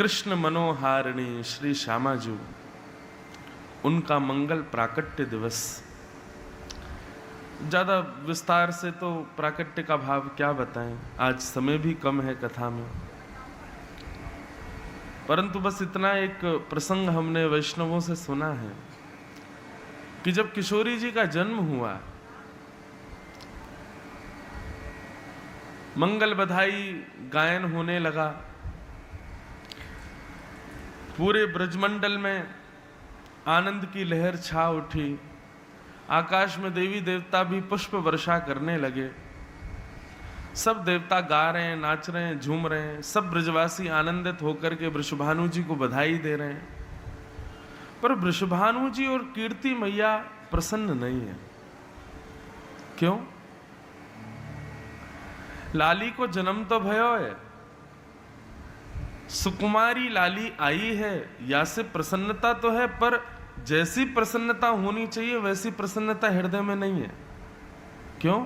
कृष्ण मनोहारिणी श्री श्यामाजू, उनका मंगल प्राकट्य दिवस। ज़्यादा विस्तार से तो प्राकट्य का भाव क्या बताएं, आज समय भी कम है कथा में, परंतु बस इतना एक प्रसंग हमने वैष्णवों से सुना है कि जब किशोरी जी का जन्म हुआ, मंगल बधाई गायन होने लगा, पूरे ब्रजमंडल में आनंद की लहर छा उठी, आकाश में देवी देवता भी पुष्प वर्षा करने लगे, सब देवता गा रहे हैं, नाच रहे हैं, झूम रहे हैं, सब ब्रजवासी आनंदित होकर के वृषभानु जी को बधाई दे रहे हैं। पर वृषभानु जी और कीर्ति मैया प्रसन्न नहीं है। क्यों? लाली को जन्म तो भयो है, सुकुमारी लाली आई है, या से प्रसन्नता तो है, पर जैसी प्रसन्नता होनी चाहिए वैसी प्रसन्नता हृदय में नहीं है। क्यों?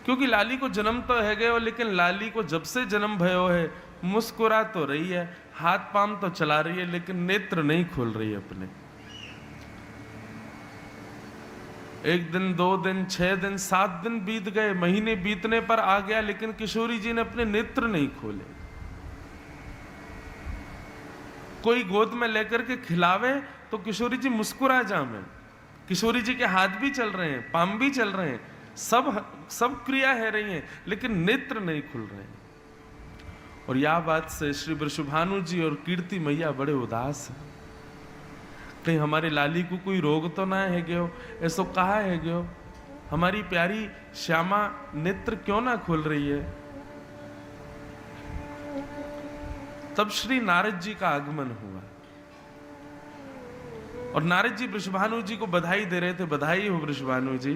क्योंकि लाली को जन्म तो है गयो, लेकिन लाली को जब से जन्म भयो है मुस्कुरा तो रही है, हाथ पांव तो चला रही है, लेकिन नेत्र नहीं खोल रही है अपने। एक दिन, 2 दिन, 6 दिन, 7 दिन बीत गए, महीने बीतने पर आ गया, लेकिन किशोरी जी ने अपने नेत्र नहीं खोले। कोई गोद में लेकर के खिलावे तो किशोरी जी मुस्कुरा जामे, किशोरी जी के हाथ भी चल रहे हैं, पांव भी चल रहे हैं, सब क्रिया है रही है, लेकिन नेत्र नहीं खुल रहे हैं। और यह बात से श्री वृषभानु जी और कीर्ति मैया बड़े उदास हैं। कहीं हमारे लाली को कोई रोग तो ना है गयो, ऐसो कहा है गयो, हमारी प्यारी श्यामा नेत्र क्यों ना खुल रही है। तब श्री नारद जी का आगमन हुआ और नारद जी वृषभानु जी को बधाई दे रहे थे। बधाई हो वृषभानु जी,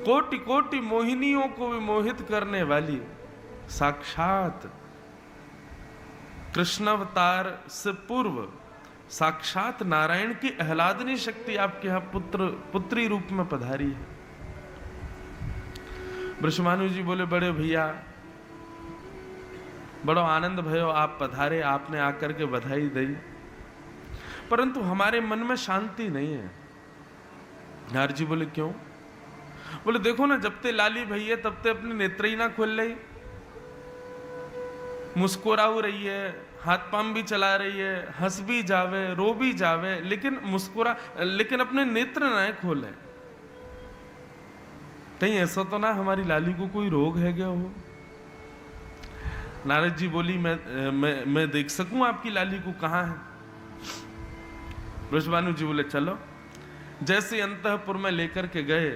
कोटि कोटि मोहिनियों को भी मोहित करने वाली साक्षात कृष्णावतार से पूर्व साक्षात नारायण की आह्लादनी शक्ति आपके यहां पुत्री रूप में पधारी है। वृषभानु जी बोले, बड़े भैया बड़ो आनंद भयो, आप पधारे, आपने आकर के बधाई दी, परंतु हमारे मन में शांति नहीं है। नारद जी बोले, क्यों? बोले, देखो ना, जब ते लाली भैया तब ते अपने नेत्र ही ना खोल रही, मुस्कुरा रही है, हाथ पांव भी चला रही है, हंस भी जावे, रो भी जावे, लेकिन अपने नेत्र ना खोले। कहीं ऐसा तो ना हमारी लाली को कोई रोग है क्या हो? नारद जी बोली, मैं देख सकूं आपकी लाली को कहां है? वृषभानु जी बोले, चलो। जैसे अंतःपुर में लेकर के गए,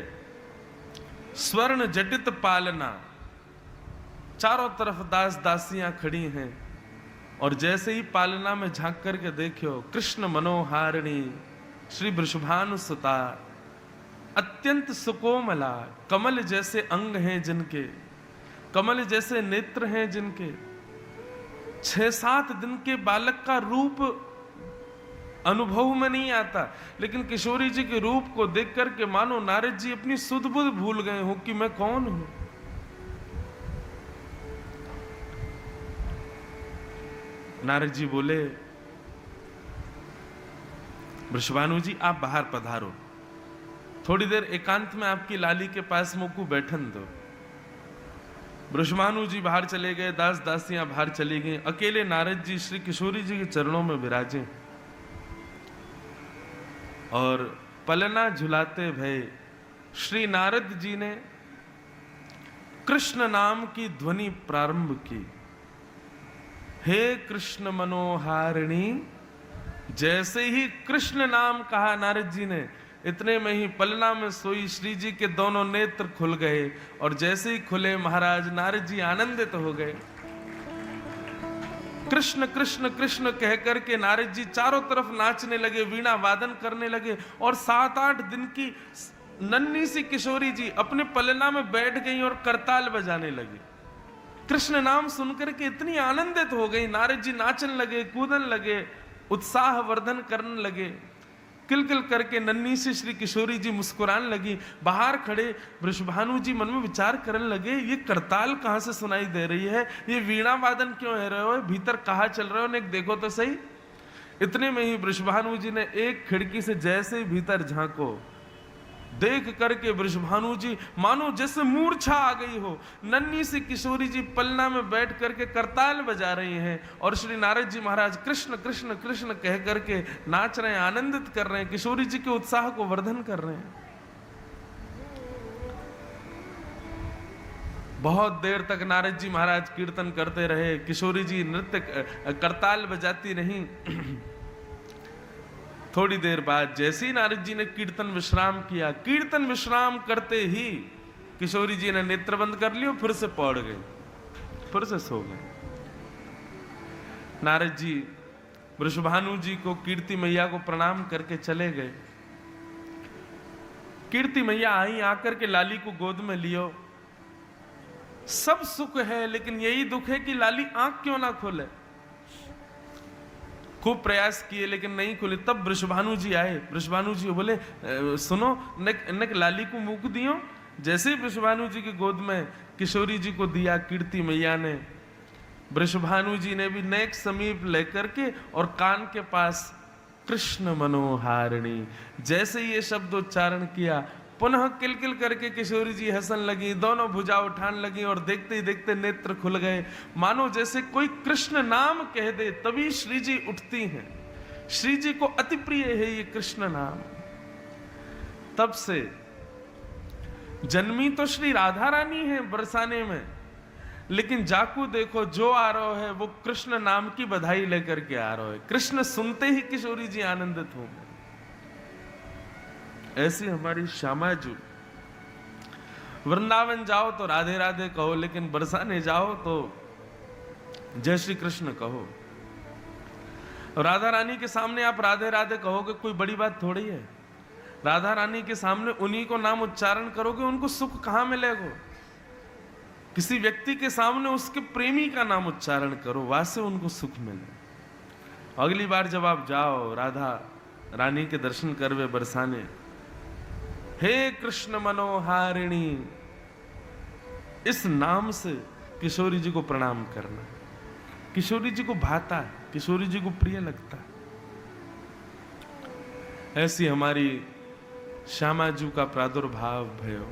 स्वर्ण जटित पालना, चारों तरफ दास दासियां खड़ी हैं, और जैसे ही पालना में झांक करके देखो, कृष्ण मनोहारिणी श्री वृषभानु सुता, अत्यंत सुकोमला, कमल जैसे अंग हैं जिनके, कमल जैसे नेत्र हैं जिनके, 6-7 दिन के बालक का रूप अनुभव में नहीं आता, लेकिन किशोरी जी के रूप को देख करके मानो नारद जी अपनी सुध बुध भूल गए हो कि मैं कौन हूं। नारद जी बोले, वृषभानु जी आप बाहर पधारो, थोड़ी देर एकांत में आपकी लाली के पास मुझको बैठन दो। वृषभानु जी बाहर चले गए, दास दासियां बाहर चली गई, अकेले नारद जी श्री किशोरी जी के चरणों में विराजे और पलना झुलाते भय श्री नारद जी ने कृष्ण नाम की ध्वनि प्रारंभ की। हे कृष्ण मनोहारिणी, जैसे ही कृष्ण नाम कहा नारद जी ने, इतने में ही पलना में सोई श्री जी के दोनों नेत्र खुल गए, और जैसे ही खुले महाराज नारद जी आनंदित हो गए। कृष्ण कृष्ण कृष्ण कह करके नारद जी चारों तरफ नाचने लगे, वीणा वादन करने लगे, और 7-8 दिन की नन्ही सी किशोरी जी अपने पलना में बैठ गई और करताल बजाने लगी। कृष्ण नाम सुनकर के इतनी आनंदित हो गई, नारद जी नाचने लगे, कूदन लगे, उत्साह वर्धन करने लगे। किलकिल करके नन्ही सी श्री किशोरी जी मुस्कुराने लगी। बाहर खड़े वृषभानु जी मन में विचार करने लगे, ये करताल कहाँ से सुनाई दे रही है, ये वीणा वादन क्यों है रहे हो, भीतर कहाँ चल रहे हो, ने देखो तो सही। इतने में ही वृषभानु जी ने एक खिड़की से जैसे ही भीतर झांको, देख करके वृषभानु जी मानो जैसे मूर्छा आ गई हो। नन्ही सी किशोरी जी पलना में बैठ करके करताल बजा रही हैं और श्री नारद जी महाराज कृष्ण कृष्ण कृष्ण कह करके नाच रहे हैं, आनंदित कर रहे हैं, किशोरी जी के उत्साह को वर्धन कर रहे हैं। बहुत देर तक नारद जी महाराज कीर्तन करते रहे, किशोरी जी नृत्य करताल बजाती रही। थोड़ी देर बाद जैसे ही नारद जी ने कीर्तन विश्राम किया, कीर्तन विश्राम करते ही किशोरी जी ने नेत्र बंद कर लियो, फिर से पड़ गए, फिर से सो गए। नारद जी वृषभानु जी को कीर्ति मैया को प्रणाम करके चले गए। कीर्ति मैया आई, आकर के लाली को गोद में लियो। सब सुख है, लेकिन यही दुख है कि लाली आंख क्यों ना खोले। खूब प्रयास किए लेकिन नहीं खुले। तब वृषभानु जी आए। वृषभानु जी बोले सुनो, नक लाली को मुख दियो। जैसे ही वृषभानु जी की गोद में किशोरी जी को दिया कीर्ति मैया ने, वृषभानु जी ने भी नेक समीप लेकर के और कान के पास कृष्ण मनोहारिणी जैसे ये शब्द उच्चारण किया, पुनः किलकिल करके किशोरी जी हंसन लगी, दोनों भुजा उठाने लगी और देखते ही देखते नेत्र खुल गए। मानो जैसे कोई कृष्ण नाम कह दे तभी श्री जी उठती हैं। श्री जी को अति प्रिय है ये कृष्ण नाम। तब से जन्मी तो श्री राधा रानी है बरसाने में, लेकिन जाकू देखो जो आ रहा है वो कृष्ण नाम की बधाई लेकर के आ रहा है। कृष्ण सुनते ही किशोरी जी आनंदित हो गए। ऐसी हमारी श्यामा जी। वृंदावन जाओ तो राधे राधे कहो, लेकिन बरसाने जाओ तो जय श्री कृष्ण कहो। राधा रानी के सामने आप राधे राधे कहोगे कोई बड़ी बात थोड़ी है। राधा रानी के सामने उन्हीं को नाम उच्चारण करोगे, उनको सुख कहां मिलेगा। किसी व्यक्ति के सामने उसके प्रेमी का नाम उच्चारण करो, वहां से उनको सुख मिले। अगली बार जब आप जाओ राधा रानी के दर्शन करवे बरसाने, हे कृष्ण मनोहारिणी, इस नाम से किशोरी जी को प्रणाम करना। किशोरी जी को भाता है, किशोरी जी को प्रिय लगता है। ऐसी हमारी श्यामा जी का प्रादुर्भाव भयो।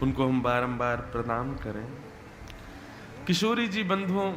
उनको हम बारंबार प्रणाम करें। किशोरी जी बंधुओं,